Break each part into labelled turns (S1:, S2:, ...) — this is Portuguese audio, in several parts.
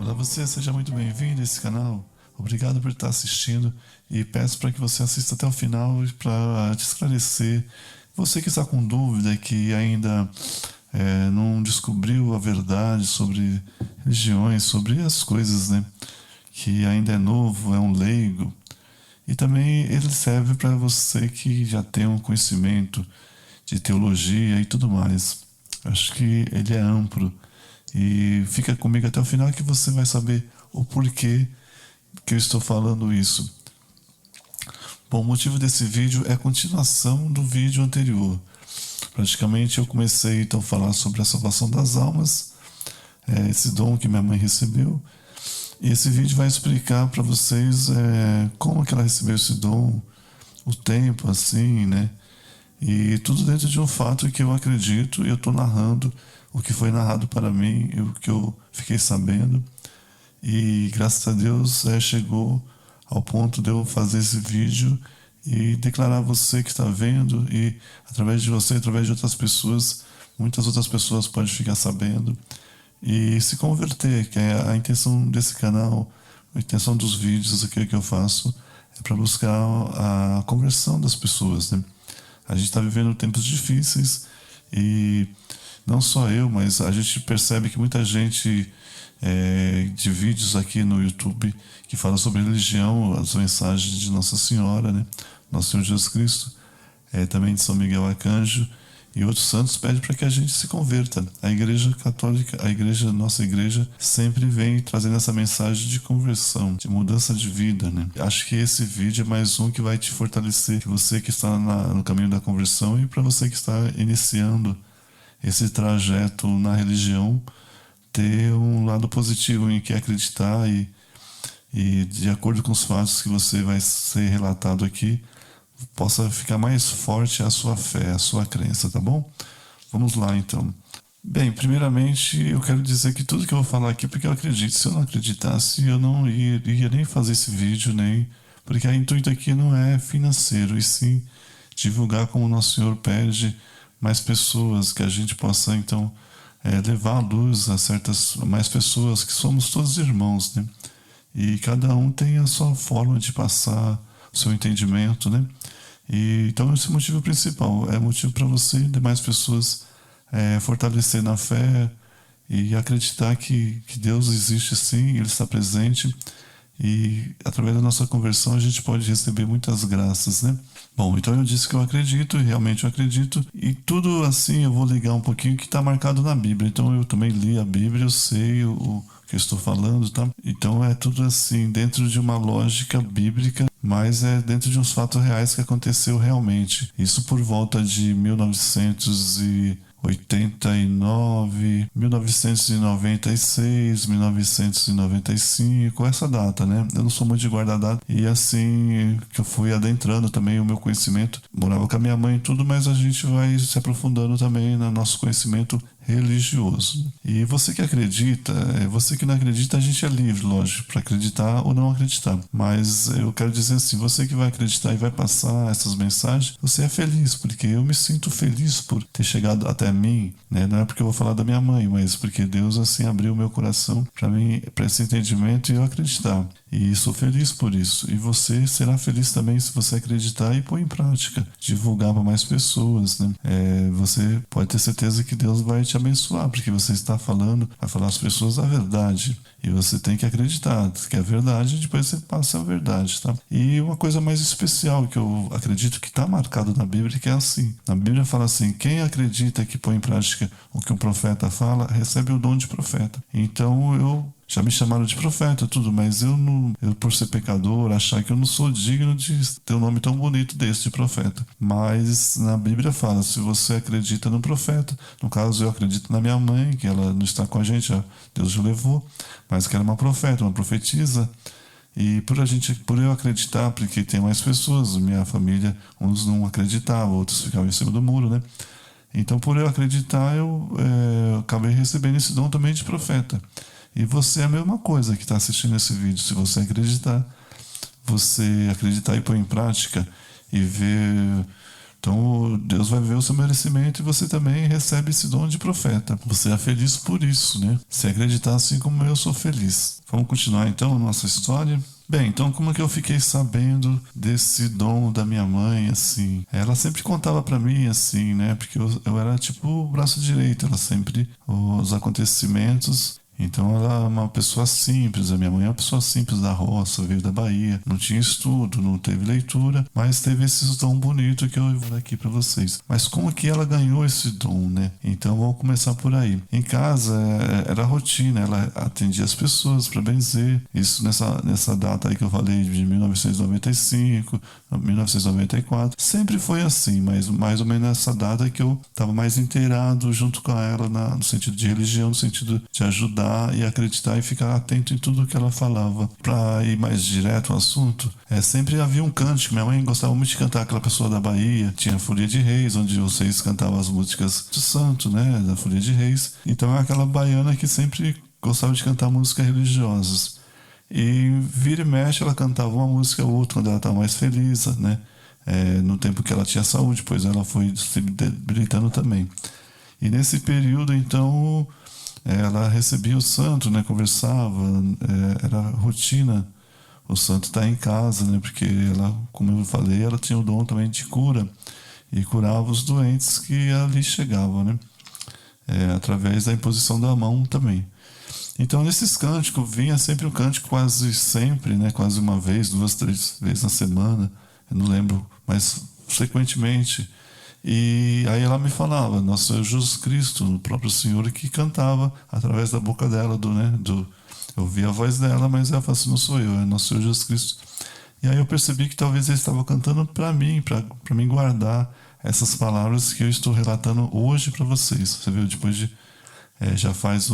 S1: Olá você, seja muito bem-vindo a esse canal. Obrigado por estar assistindo e peço para que você assista até o final para te esclarecer. Você que está com dúvida, que ainda não descobriu a verdade sobre religiões, sobre as coisas, né? Que ainda é novo, é um leigo. E também ele serve para você que já tem um conhecimento de teologia e tudo mais. Acho que ele é amplo. E fica comigo até o final que você vai saber o porquê que eu estou falando isso. Bom, o motivo desse vídeo é a continuação do vídeo anterior. Praticamente eu comecei então a falar sobre a salvação das almas, esse dom que minha mãe recebeu. E esse vídeo vai explicar para vocês como que ela recebeu esse dom, o tempo assim, né? E tudo dentro de um fato que eu acredito, e eu estou narrando o que foi narrado para mim e o que eu fiquei sabendo. E graças a Deus chegou ao ponto de eu fazer esse vídeo e declarar a você que está vendo, e através de você, através de outras pessoas, muitas outras pessoas podem ficar sabendo e se converter, que é a intenção desse canal, a intenção dos vídeos aqui que eu faço, é para buscar a conversão das pessoas, né? A gente está vivendo tempos difíceis e não só eu, mas a gente percebe que muita gente de vídeos aqui no YouTube que fala sobre religião, as mensagens de Nossa Senhora, né? Nosso Senhor Jesus Cristo, também de São Miguel Arcanjo e outros santos, pede para que a gente se converta. A Igreja Católica, nossa igreja, sempre vem trazendo essa mensagem de conversão, de mudança de vida, né? Acho que esse vídeo é mais um que vai te fortalecer, você que está no caminho da conversão, e para você que está iniciando esse trajeto na religião, ter um lado positivo em que acreditar e de acordo com os fatos que você vai ser relatado aqui, possa ficar mais forte a sua fé, a sua crença, tá bom? Vamos lá então. Bem, primeiramente eu quero dizer que tudo que eu vou falar aqui, porque eu acredito, se eu não acreditasse eu não iria nem fazer esse vídeo, nem porque o intuito aqui não é financeiro, e sim divulgar como Nosso Senhor pede mais pessoas, que a gente possa então levar a luz a mais pessoas, que somos todos irmãos, né? E cada um tem a sua forma de passar o seu entendimento, né? E então esse é o motivo principal, é motivo para você e demais pessoas fortalecer na fé e acreditar que Deus existe sim, Ele está presente, e através da nossa conversão a gente pode receber muitas graças, né? Bom, então eu disse que eu acredito, e realmente eu acredito, e tudo assim eu vou ligar um pouquinho que está marcado na Bíblia. Então eu também li a Bíblia, eu sei o que eu estou falando, tá? Então é tudo assim dentro de uma lógica bíblica, mas é dentro de uns fatos reais que aconteceu realmente. Isso por volta de 1989, 1996, 1995, essa data, né? Eu não sou muito de guardar data, e assim que eu fui adentrando também o meu conhecimento. Morava com a minha mãe e tudo, mas a gente vai se aprofundando também no nosso conhecimento religioso. E você que acredita, você que não acredita, a gente é livre, lógico, para acreditar ou não acreditar. Mas eu quero dizer assim, você que vai acreditar e vai passar essas mensagens, você é feliz, porque eu me sinto feliz por ter chegado até mim, né? Não é porque eu vou falar da minha mãe, mas porque Deus assim abriu o meu coração para mim, para esse entendimento, e eu acreditar. E sou feliz por isso. E você será feliz também se você acreditar e pôr em prática, divulgar para mais pessoas, né? Você pode ter certeza que Deus vai te abençoar, porque você está falando, vai falar às pessoas a verdade. E você tem que acreditar que é verdade, e depois você passa a verdade, tá? E uma coisa mais especial que eu acredito que está marcado na Bíblia, que é assim. Na Bíblia fala assim, quem acredita que põe em prática o que um profeta fala, recebe o dom de profeta. Então já me chamaram de profeta, tudo, mas eu por ser pecador, achar que eu não sou digno de ter um nome tão bonito desse, de profeta. Mas na Bíblia fala, se você acredita no profeta, no caso eu acredito na minha mãe, que ela não está com a gente, Deus já levou, mas que ela é uma profeta, uma profetisa. E por eu acreditar, porque tem mais pessoas, minha família, uns não acreditavam, outros ficavam em cima do muro, né? Então por eu acreditar, eu acabei recebendo esse dom também de profeta. E você é a mesma coisa que está assistindo esse vídeo. Se você acreditar e pôr em prática e ver Então Deus vai ver o seu merecimento e você também recebe esse dom de profeta. Você é feliz por isso, né? Se acreditar assim como eu sou feliz. Vamos continuar então a nossa história? Bem, então como é que eu fiquei sabendo desse dom da minha mãe, assim? Ela sempre contava pra mim, assim, né? Porque eu era tipo o braço direito, ela sempre, os acontecimentos. Então ela é uma pessoa simples, a minha mãe é uma pessoa simples da roça, veio da Bahia, não tinha estudo, não teve leitura, mas teve esse dom bonito que eu vou dar aqui para vocês. Mas como que ela ganhou esse dom, né? Então vamos começar por aí. Em casa era rotina, ela atendia as pessoas para benzer, isso nessa data aí que eu falei de 1995, 1994, sempre foi assim, mas mais ou menos nessa data que eu estava mais inteirado junto com ela no sentido de religião, no sentido de ajudar e acreditar e ficar atento em tudo que ela falava. Para ir mais direto ao assunto, sempre havia um cântico. Minha mãe gostava muito de cantar aquela pessoa da Bahia. Tinha a Folia de Reis, onde vocês cantavam as músicas de santo, né? Da Folia de Reis. Então é aquela baiana que sempre gostava de cantar músicas religiosas. E vira e mexe ela cantava uma música ou outra quando ela estava mais feliz, né? No tempo que ela tinha saúde, pois ela foi se debilitando também. E nesse período, então, ela recebia o santo, né? Conversava, era rotina. O santo está em casa, né? Porque ela, como eu falei, ela tinha o dom também de cura e curava os doentes que ali chegavam, né? Através da imposição da mão também. Então, nesses cânticos, vinha sempre um cântico quase sempre, né? Quase uma vez, 2, 3 vezes na semana. Eu não lembro, mas frequentemente. E aí ela me falava, Nosso Senhor Jesus Cristo, o próprio Senhor que cantava através da boca dela, eu ouvia a voz dela, mas ela falava assim, não sou eu, é Nosso Senhor Jesus Cristo. E aí eu percebi que talvez ele estava cantando para mim, para mim guardar essas palavras que eu estou relatando hoje para vocês. Você viu, depois de já faz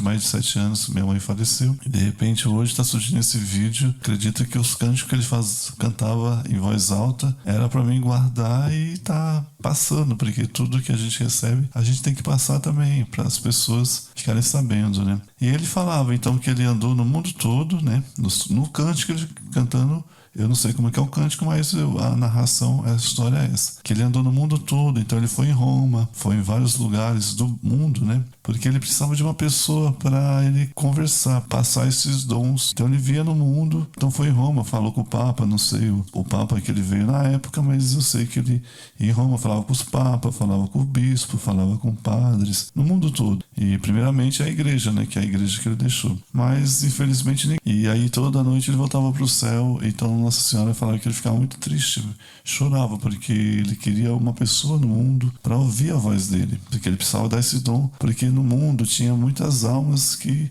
S1: mais de 7 anos minha mãe faleceu. E de repente hoje está surgindo esse vídeo. Acredito que os cânticos que ele cantava em voz alta era para mim guardar e tá passando, porque tudo que a gente recebe a gente tem que passar também para as pessoas ficarem sabendo, né? E ele falava então que ele andou no mundo todo, né? No cântico ele cantando. Eu não sei como é que é o cântico, mas a narração, a história é essa. Que ele andou no mundo todo, então ele foi em Roma, foi em vários lugares do mundo, né? Porque ele precisava de uma pessoa para ele conversar, passar esses dons. Então ele via no mundo, então foi em Roma, falou com o Papa, não sei o Papa que ele veio na época, mas eu sei que ele em Roma falava com os papas, falava com o bispo, falava com padres, no mundo todo. E primeiramente a igreja, né? Que é a igreja que ele deixou. Mas infelizmente nem. E aí toda noite ele voltava para o céu, então Nossa Senhora falava que ele ficava muito triste, chorava, porque ele queria uma pessoa no mundo para ouvir a voz dele, porque ele precisava dar esse dom, porque no mundo tinha muitas almas que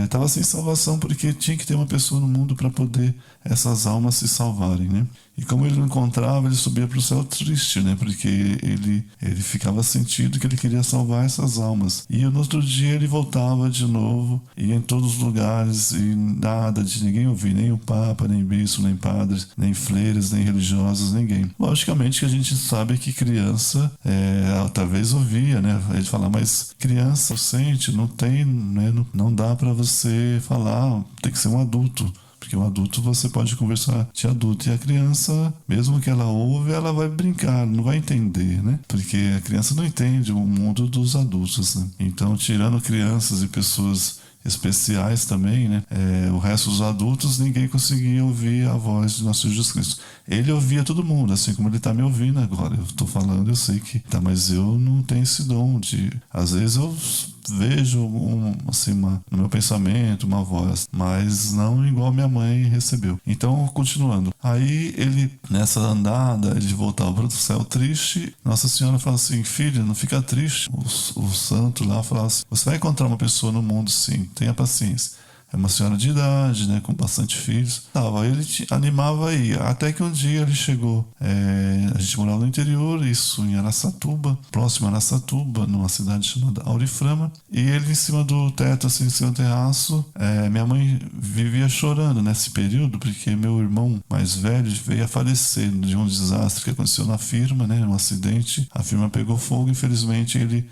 S1: estavam sem salvação, porque tinha que ter uma pessoa no mundo para poder essas almas se salvarem, né? E como ele não encontrava, ele subia para o céu triste, né? Porque ele ficava sentindo que ele queria salvar essas almas. E no outro dia ele voltava de novo, ia em todos os lugares e nada de ninguém ouvir, nem o Papa, nem bispo, nem padres, nem freiras, nem religiosos, ninguém. Logicamente que a gente sabe que criança talvez ouvia, né? Ele fala, mas criança sente, não tem, né? Não dá para você falar, tem que ser um adulto. Porque um adulto você pode conversar de adulto, e a criança, mesmo que ela ouve, ela vai brincar, não vai entender, né? Porque a criança não entende o mundo dos adultos, né? Então, tirando crianças e pessoas especiais também, né? O resto dos adultos, ninguém conseguia ouvir a voz de Nosso Jesus Cristo. Ele ouvia todo mundo, assim como ele está me ouvindo agora. Eu estou falando, eu sei que tá, mas eu não tenho esse dom de... Às vezes eu vejo no meu pensamento uma voz, mas não igual minha mãe recebeu. Então, continuando. Aí ele, nessa andada, ele voltava para o céu triste. Nossa Senhora fala assim, filha, não fica triste. O santo lá fala assim, você vai encontrar uma pessoa no mundo, sim, tenha paciência. É uma senhora de idade, né, com bastante filhos. Ele te animava aí, até que um dia ele chegou. A gente morava no interior, isso em Araçatuba, próximo a Araçatuba, numa cidade chamada Auriframa. E ele em cima do teto, assim, em cima do terraço, minha mãe vivia chorando nesse período, porque meu irmão mais velho veio a falecer de um desastre que aconteceu na firma, né, um acidente. A firma pegou fogo, infelizmente ele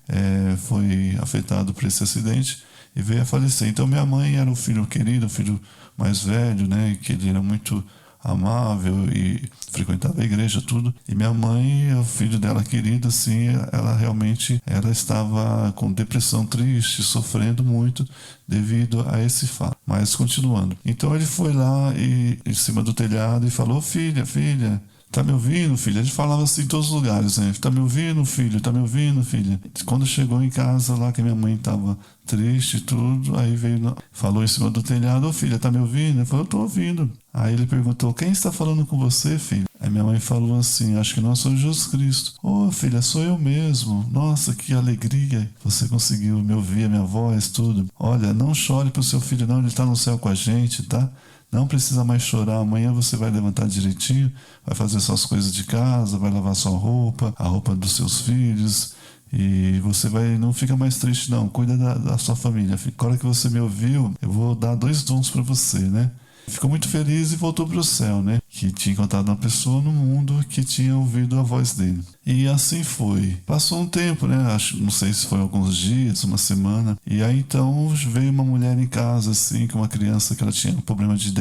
S1: foi afetado por esse acidente e veio a falecer. Então minha mãe era o filho querido, o filho mais velho, né, que ele era muito amável e frequentava a igreja, tudo. E minha mãe, o filho dela querido, assim, ela realmente ela estava com depressão, triste, sofrendo muito devido a esse fato. Mas continuando. Então ele foi lá e em cima do telhado e falou: filha, filha, tá me ouvindo, filha? Ele falava assim em todos os lugares, né? Tá me ouvindo, filho? Tá me ouvindo, filha? Quando chegou em casa lá, que minha mãe tava triste e tudo, aí veio, falou em cima do telhado: ô filha, tá me ouvindo? Ele falou: eu tô ouvindo. Aí ele perguntou: quem está falando com você, filho? Aí minha mãe falou assim: acho que não sou Jesus Cristo. Ô filha, sou eu mesmo. Nossa, que alegria. Você conseguiu me ouvir, a minha voz, tudo. Olha, não chore pro seu filho não, ele tá no céu com a gente, tá? Não precisa mais chorar, amanhã você vai levantar direitinho, vai fazer suas coisas de casa, vai lavar sua roupa, a roupa dos seus filhos, e você não fica mais triste não, cuida da sua família. Agora que você me ouviu, eu vou dar 2 dons para você, né? Ficou muito feliz e voltou para o céu, né? Que tinha encontrado uma pessoa no mundo que tinha ouvido a voz dele. E assim foi. Passou um tempo, né? Não sei se foi alguns dias, uma semana. E aí então veio uma mulher em casa, assim, com uma criança que ela tinha um problema de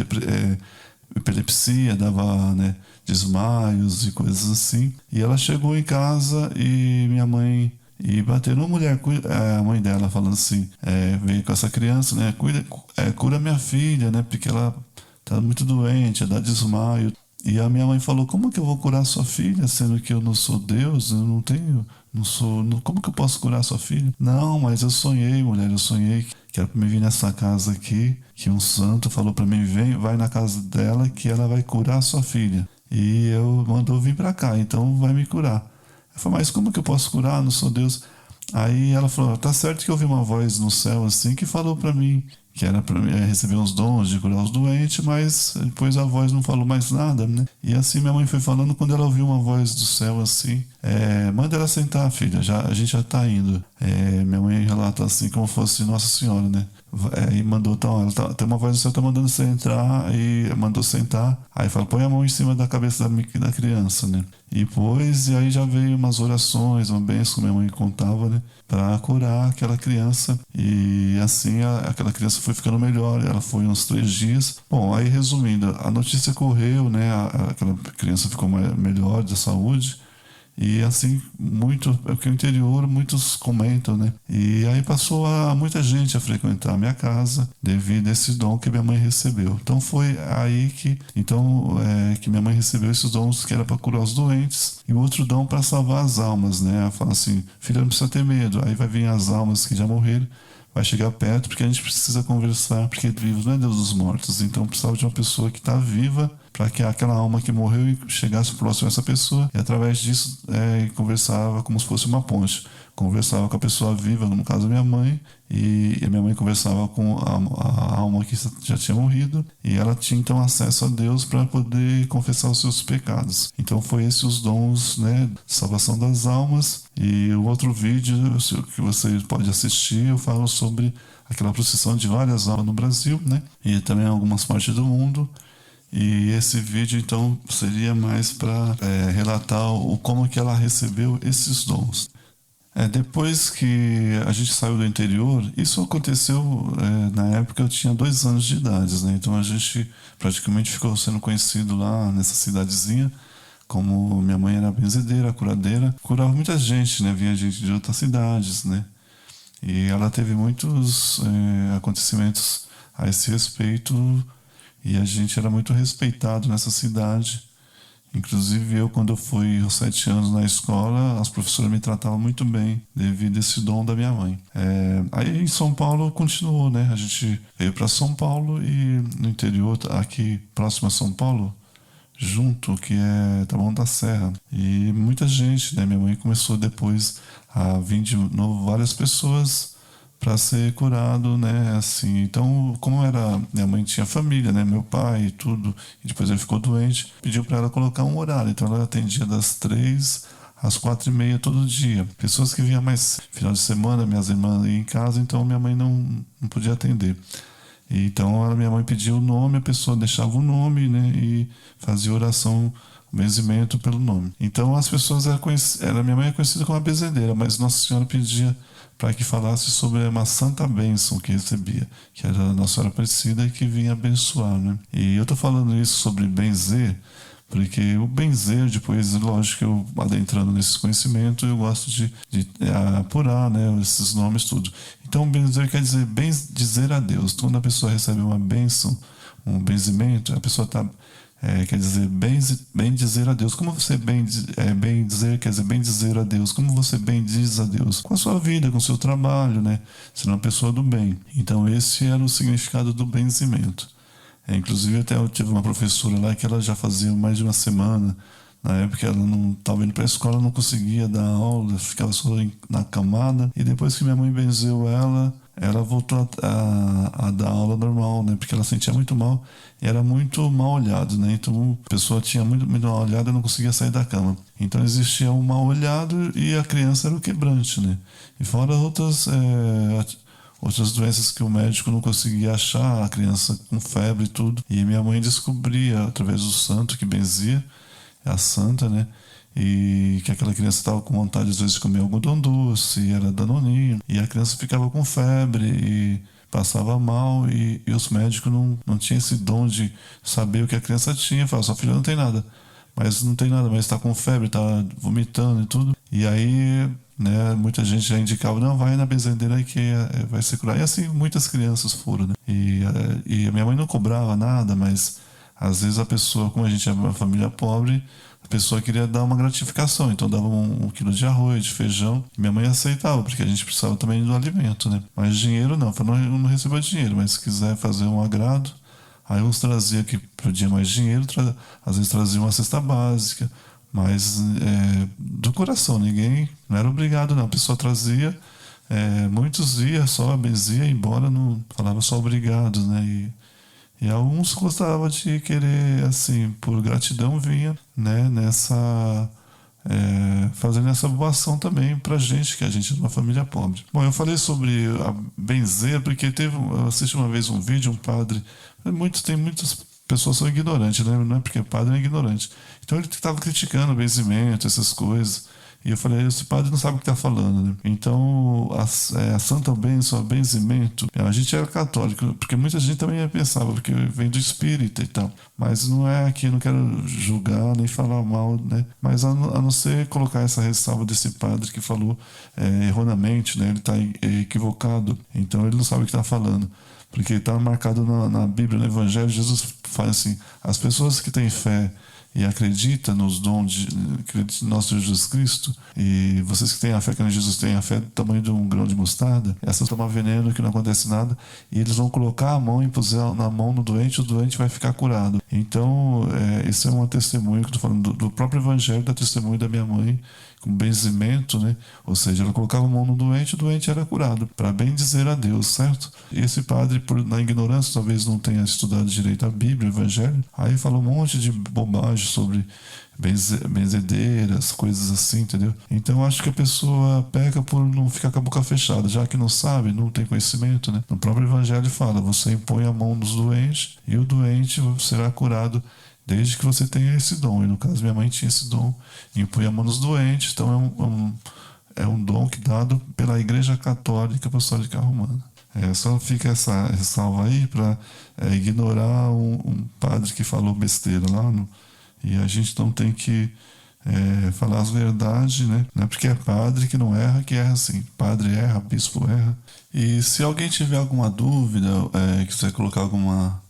S1: epilepsia, dava, né, desmaios e coisas assim. E ela chegou em casa e minha mãe... E bateram a mulher, a mãe dela falando assim, veio com essa criança, né? Cura minha filha, né? Porque ela tá muito doente, dá desmaio. E a minha mãe falou: como que eu vou curar sua filha, sendo que eu não sou Deus, eu não tenho, não sou, como que eu posso curar sua filha? Não, mas eu sonhei, mulher, eu sonhei que era pra me vir nessa casa aqui, que um santo falou pra mim: vai na casa dela que ela vai curar sua filha. E eu mandou vir pra cá, então vai me curar. Eu falei: mas como que eu posso curar? Não sou Deus. Aí ela falou: tá certo que eu ouvi uma voz no céu assim que falou pra mim que era pra mim receber uns dons de curar os doentes, mas depois a voz não falou mais nada, né? E assim minha mãe foi falando, quando ela ouviu uma voz do céu assim: manda ela sentar, filha, a gente já tá indo. Minha mãe relata assim como fosse Nossa Senhora, né? E mandou, tem uma voz do céu, tá mandando você entrar, e mandou sentar. Aí fala: põe a mão em cima da cabeça da criança, né? E aí já veio umas orações, uma bênção, minha mãe contava, né? Pra curar aquela criança. E assim aquela criança foi ficando melhor. Ela foi uns 3 dias. Bom, aí resumindo, a notícia correu, né? Aquela criança ficou melhor de saúde. E assim, porque o interior, muitos comentam, né? E aí passou muita gente a frequentar a minha casa devido a esse dom que minha mãe recebeu. Então foi aí que minha mãe recebeu esses dons, que era para curar os doentes, e outro dom para salvar as almas, né? Ela fala assim: filha, não precisa ter medo, aí vai vir as almas que já morreram, vai chegar perto, porque a gente precisa conversar, porque vivos não é Deus dos mortos, então precisava de uma pessoa que está viva, para que aquela alma que morreu chegasse próximo a essa pessoa, e através disso conversava como se fosse uma ponte. Conversava com a pessoa viva, no caso a minha mãe, e a minha mãe conversava com a alma que já tinha morrido, e ela tinha então acesso a Deus para poder confessar os seus pecados. Então foi esses os dons, né, salvação das almas. E o outro vídeo que você pode assistir, eu falo sobre aquela procissão de várias almas no Brasil, né, e também em algumas partes do mundo. E esse vídeo então seria mais para relatar como que ela recebeu esses dons. Depois que a gente saiu do interior, isso aconteceu na época eu tinha 2 anos de idade, né? Então a gente praticamente ficou sendo conhecido lá nessa cidadezinha como minha mãe era benzedeira, curadeira, curava muita gente, né? Vinha gente de outras cidades, né? E ela teve muitos acontecimentos a esse respeito, e a gente era muito respeitado nessa cidade. Inclusive eu, quando eu fui aos 7 anos na escola, as professoras me tratavam muito bem devido a esse dom da minha mãe. Aí em São Paulo continuou, né? A gente veio para São Paulo, e no interior, aqui próximo a São Paulo, junto, que é Taboão da Serra. E muita gente, né? Minha mãe começou depois a vir de novo várias pessoas para ser curado, né? Assim, então, como minha mãe tinha família, né? Meu pai e tudo, e depois ele ficou doente, pediu para ela colocar um horário. Então ela atendia das 3 às 4h30 todo dia. Pessoas que vinham mais final de semana, minhas irmãs iam em casa, então minha mãe não podia atender. E então minha mãe pedia o nome, a pessoa deixava o nome, né? E fazia oração, benzimento pelo nome. Então as pessoas minha mãe é conhecida como a benzedeira, mas Nossa Senhora pedia para que falasse sobre uma santa bênção que recebia, que era a Nossa Senhora Aparecida e que vinha abençoar, né? E eu estou falando isso sobre benzer, porque o benzer, depois, lógico que eu adentrando nesse conhecimento, eu gosto de apurar, né, esses nomes, tudo. Então, benzer quer dizer bendizer a Deus. Quando a pessoa recebe uma bênção, um benzimento, a pessoa está quer dizer, bem dizer a Deus. Como você bem dizer, quer dizer, bem dizer a Deus. Como você bem diz a Deus? Com a sua vida, com o seu trabalho, né? Sendo uma pessoa do bem. Então, esse era o significado do benzimento. Inclusive, até eu tive uma professora lá que ela já fazia mais de uma semana. Na época, ela não estava indo para a escola, não conseguia dar aula, ficava só na camada. E depois que minha mãe benzeu ela voltou a dar aula normal, né? Porque ela sentia muito mal e era muito mal olhado, né? Então a pessoa tinha muito mal olhado e não conseguia sair da cama. Então existia um mal olhado e a criança era o quebrante, né? E fora outras doenças que o médico não conseguia achar, a criança com febre e tudo. E minha mãe descobria através do santo que benzia, a santa, né? E que aquela criança estava com vontade às vezes de comer algodão doce, era danoninho, e a criança ficava com febre e passava mal, e os médicos não tinham esse dom de saber o que a criança tinha. Falavam, sua filha não tem nada, mas está com febre, está vomitando e tudo. E aí, né, muita gente já indicava, não, vai na benzedeira aí que vai se curar. E assim muitas crianças foram, né? E a minha mãe não cobrava nada, mas às vezes a pessoa, como a gente é uma família pobre, a pessoa queria dar uma gratificação, então dava um quilo de arroz, de feijão. E minha mãe aceitava, porque a gente precisava também do alimento, né? Mas dinheiro não, eu não recebia dinheiro, mas se quiser fazer um agrado, aí uns trazia que podia mais dinheiro, às vezes trazia uma cesta básica, mas do coração, ninguém não era obrigado não, a pessoa trazia, muitos iam só, benzia, embora, não falava só obrigado, né? E alguns gostavam de querer, assim, por gratidão vinha, né, fazendo essa boa ação também pra gente, que a gente é uma família pobre. Bom, eu falei sobre a benzer, porque eu assisti uma vez um vídeo, um padre, tem muitas pessoas que são ignorantes, né, não é porque padre é ignorante. Então ele estava criticando o benzimento, essas coisas. E eu falei, esse padre não sabe o que está falando, né? Então, a Santa Bênção, o benzimento, a gente era católico, porque muita gente também pensava, porque vem do espírita e tal. Mas não é aqui, não quero julgar nem falar mal, né? Mas a não ser colocar essa ressalva desse padre que falou erroneamente, né? Ele está equivocado, então ele não sabe o que está falando. Porque está marcado na Bíblia, no Evangelho, Jesus fala assim, as pessoas que têm fé e acredita nos dons de nosso Jesus Cristo, e vocês que têm a fé que Jesus tem, a fé do tamanho de um grão de mostarda, essas tomam veneno que não acontece nada, e eles vão colocar a mão e puser na mão no doente, o doente vai ficar curado. Então, esse é um testemunho que eu estou falando do próprio Evangelho, da testemunho da minha mãe, com benzimento, né? Ou seja, ela colocava a mão no doente, o doente era curado, para bem dizer a Deus, certo? E esse padre, na ignorância, talvez não tenha estudado direito a Bíblia, o Evangelho, aí falou um monte de bobagem sobre benzedeiras, coisas assim, entendeu? Então acho que a pessoa peca por não ficar com a boca fechada, já que não sabe, não tem conhecimento, né? No próprio Evangelho fala, você impõe a mão nos doentes e o doente será curado desde que você tenha esse dom. E no caso minha mãe tinha esse dom, impõe a mão nos doentes, então é um dom que é dado pela Igreja Católica Apostólica Romana. Só fica essa ressalva aí para ignorar um padre que falou besteira lá e a gente não tem que falar as verdades, né? Não é porque é padre que não erra, que erra sim. Padre erra, bispo erra. E se alguém tiver alguma dúvida, quiser colocar alguma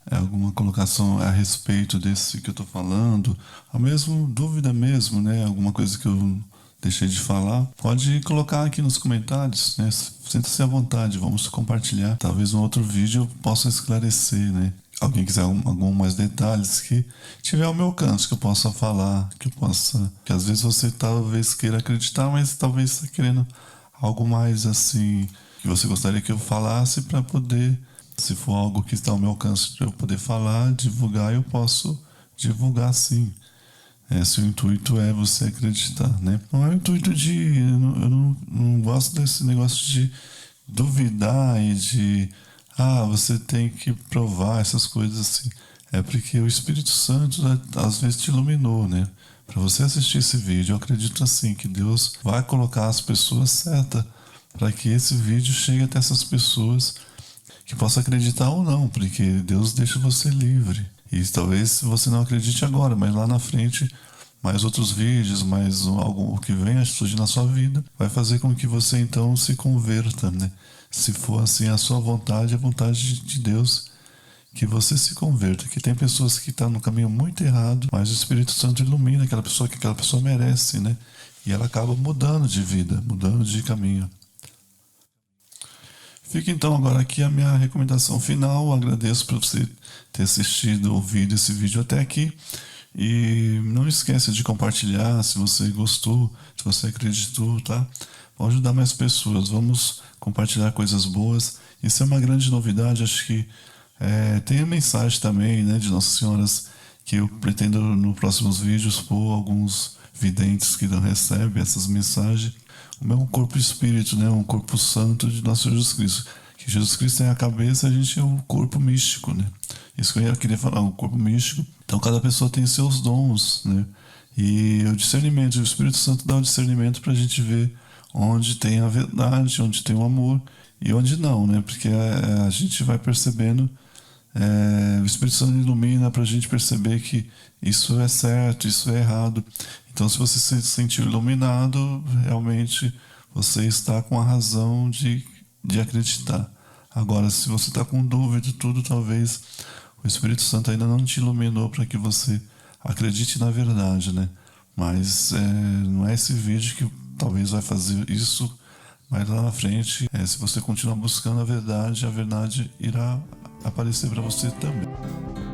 S1: colocação a respeito desse que eu estou falando, a mesma dúvida mesmo, né? Alguma coisa que eu deixei de falar, pode colocar aqui nos comentários, né? Sinta-se à vontade, vamos compartilhar. Talvez um outro vídeo eu possa esclarecer, né? Alguém quiser algum mais detalhes que tiver ao meu alcance, que eu possa falar, que às vezes você talvez queira acreditar, mas talvez está querendo algo mais assim, que você gostaria que eu falasse para poder, se for algo que está ao meu alcance para eu poder falar, divulgar, eu posso divulgar sim. Se o intuito é você acreditar, né? Não é o intuito eu não gosto desse negócio de duvidar e de você tem que provar essas coisas assim. É porque o Espírito Santo às vezes te iluminou, né? Para você assistir esse vídeo, eu acredito assim que Deus vai colocar as pessoas certas para que esse vídeo chegue até essas pessoas que possam acreditar ou não, porque Deus deixa você livre. E talvez você não acredite agora, mas lá na frente, mais outros vídeos, mais algo que venha a surgir na sua vida, vai fazer com que você então se converta, né? Se for assim a sua vontade, a vontade de Deus, que você se converta. Que tem pessoas que estão no caminho muito errado, mas o Espírito Santo ilumina aquela pessoa, que aquela pessoa merece, né? E ela acaba mudando de vida, mudando de caminho. Fica então agora aqui a minha recomendação final. Agradeço por você ter assistido, ouvido esse vídeo até aqui. E não esqueça de compartilhar se você gostou, se você acreditou, tá? Vamos ajudar mais pessoas, vamos compartilhar coisas boas. Isso é uma grande novidade, acho que tem a mensagem também, né, de Nossa Senhora, que eu pretendo nos próximos vídeos pôr alguns videntes que não recebem essas mensagens. O mesmo corpo e espírito, né, um corpo santo de nosso Jesus Cristo. Que Jesus Cristo é a cabeça, a gente é o corpo místico, né? Isso que eu queria falar, o corpo místico. Então cada pessoa tem seus dons, né? E o discernimento, o Espírito Santo dá o discernimento para a gente ver onde tem a verdade, onde tem o amor e onde não, né? Porque a gente vai percebendo, o Espírito Santo ilumina para a gente perceber que isso é certo, isso é errado. Então, se você se sentir iluminado, realmente você está com a razão de acreditar. Agora, se você está com dúvida e tudo, talvez o Espírito Santo ainda não te iluminou para que você acredite na verdade, né? Mas não é esse vídeo que talvez vai fazer isso, mas lá na frente, se você continuar buscando a verdade irá aparecer para você também.